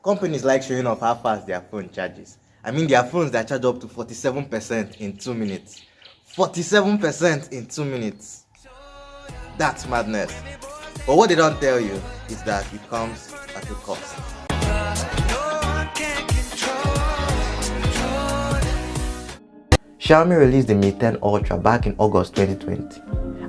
Companies like showing off how fast their phone charges. I mean, there are phones that charge up to 47% in 2 minutes. 47% in 2 minutes. That's madness. But what they don't tell you is that it comes at a cost. Xiaomi released the Mi 10 Ultra back in August 2020,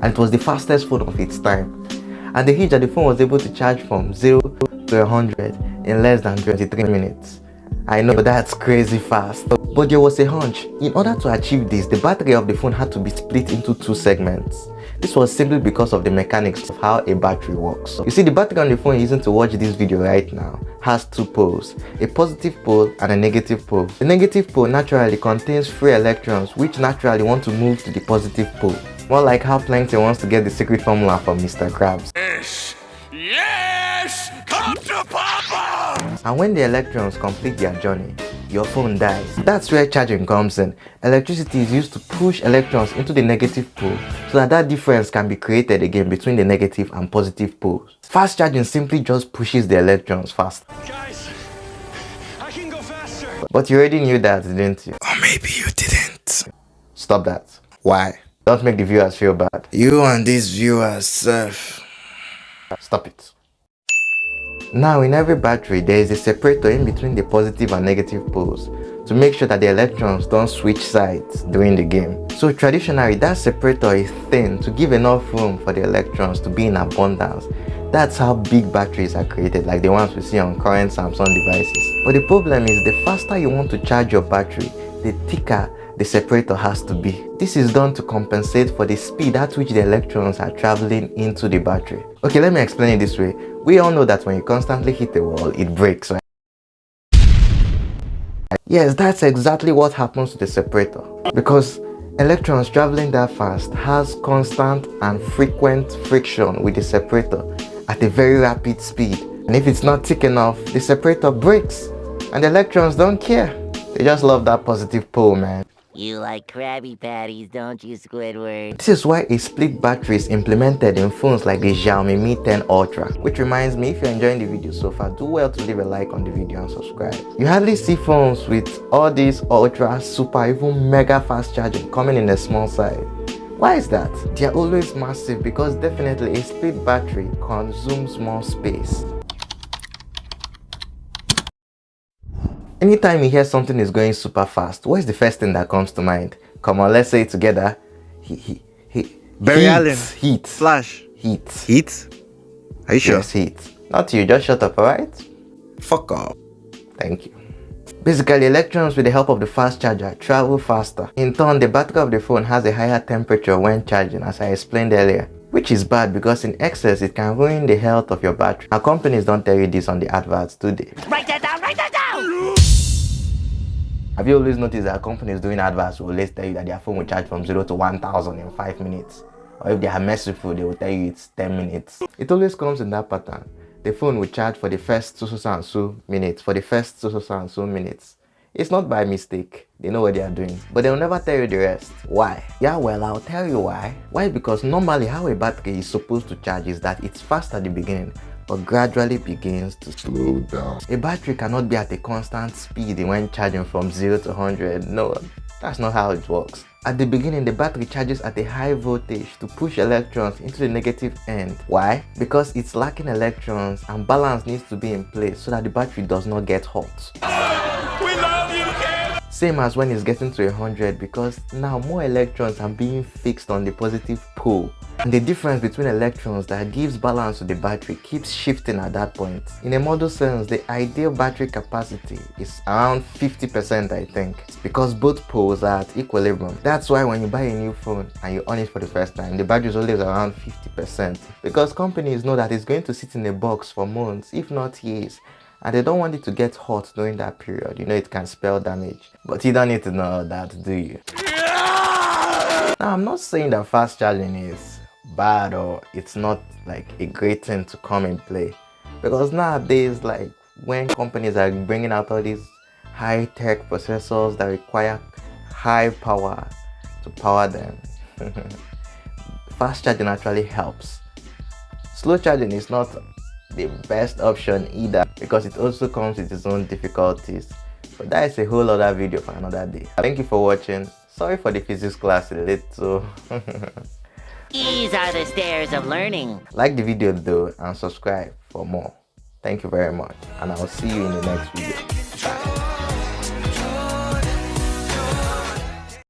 and it was the fastest phone of its time. And the hitch that the phone was able to charge from 0 to 100 in less than 23 minutes. I know that's crazy fast, but there was a hunch. In order to achieve this, the battery of the phone had to be split into 2 segments. This was simply because of the mechanics of how a battery works. You see, the battery on the phone you're using to watch this video right now has 2 poles, a positive pole and a negative pole. The negative pole naturally contains free electrons which naturally want to move to the positive pole. More like how Plankton wants to get the secret formula from Mr. Krabs. Yes! Come to Papa! And when the electrons complete their journey, your phone dies. That's where charging comes in. Electricity is used to push electrons into the negative pole so that difference can be created again between the negative and positive poles. Fast charging simply just pushes the electrons faster. Guys, I can go faster. But you already knew that, didn't you? Or maybe you didn't. Stop that. Why? Don't make the viewers feel bad. You and these viewers, Stop it. Now, in every battery, there is a separator in between the positive and negative poles to make sure that the electrons don't switch sides during the game. So traditionally, that separator is thin to give enough room for the electrons to be in abundance. That's how big batteries are created, like the ones we see on current Samsung devices. But the problem is, the faster you want to charge your battery, the thicker the separator has to be. This is done to compensate for the speed at which the electrons are traveling into the battery. Okay, let me explain it this way. We all know that when you constantly hit a wall, it breaks, right? Yes, that's exactly what happens to the separator. Because electrons traveling that fast has constant and frequent friction with the separator at a very rapid speed. And if it's not thick enough, the separator breaks. And the electrons don't care. They just love that positive pole, man. You like Krabby Patties, don't you, Squidward? This is why a split battery is implemented in phones like the Xiaomi Mi 10 Ultra. Which reminds me, if you're enjoying the video so far, do well to leave a like on the video and subscribe. You hardly see phones with all these ultra, super, even mega fast charging coming in a small size. Why is that? They are always massive because definitely a split battery consumes more space. Anytime you hear something is going super fast, what's the first thing that comes to mind? Come on, let's say it together. Barry Allen. Heat. Flash. Heat. Heat? Are you sure? Yes, heat. Not you, just shut up, alright? Fuck off. Thank you. Basically, electrons with the help of the fast charger travel faster. In turn, the battery of the phone has a higher temperature when charging, as I explained earlier. Which is bad because in excess, it can ruin the health of your battery. Now, companies don't tell you this on the adverts, do they? Write that down, write that down! Have you always noticed that companies doing adverts will always tell you that their phone will charge from 0 to 1000 in 5 minutes? Or if they are merciful, they will tell you it's 10 minutes. It always comes in that pattern. The phone will charge for the first so minutes, for the first so minutes. It's not by mistake. They know what they are doing. But they'll never tell you the rest. Why? Yeah, well, I'll tell you why. Why? Because normally how a battery is supposed to charge is that it's fast at the beginning, but gradually begins to slow down. A battery cannot be at a constant speed when charging from 0 to 100. No, that's not how it works. At the beginning, the battery charges at a high voltage to push electrons into the negative end. Why? Because it's lacking electrons and balance needs to be in place so that the battery does not get hot. We love you, kid! Same as when it's getting to 100, because now more electrons are being fixed on the positive pole. And the difference between electrons that gives balance to the battery keeps shifting at that point. In a model sense, the ideal battery capacity is around 50%, I think, because both poles are at equilibrium. That's why when you buy a new phone and you on it for the first time, the battery is always around 50%, because companies know that it's going to sit in a box for months, if not years, and they don't want it to get hot during that period. You know, it can spell damage. But you don't need to know that, do you? Now, I'm not saying that fast charging is bad or it's not like a great thing to come in play, because nowadays, like when companies are bringing out all these high-tech processors that require high power to power them, fast charging actually helps. Slow charging is not the best option either. because it also comes with its own difficulties. But that is a whole other video for another day. Thank you for watching. Sorry for the physics class a little. These are the stairs of learning. Like the video though and subscribe for more. Thank you very much, and I'll see you in the next video. Bye.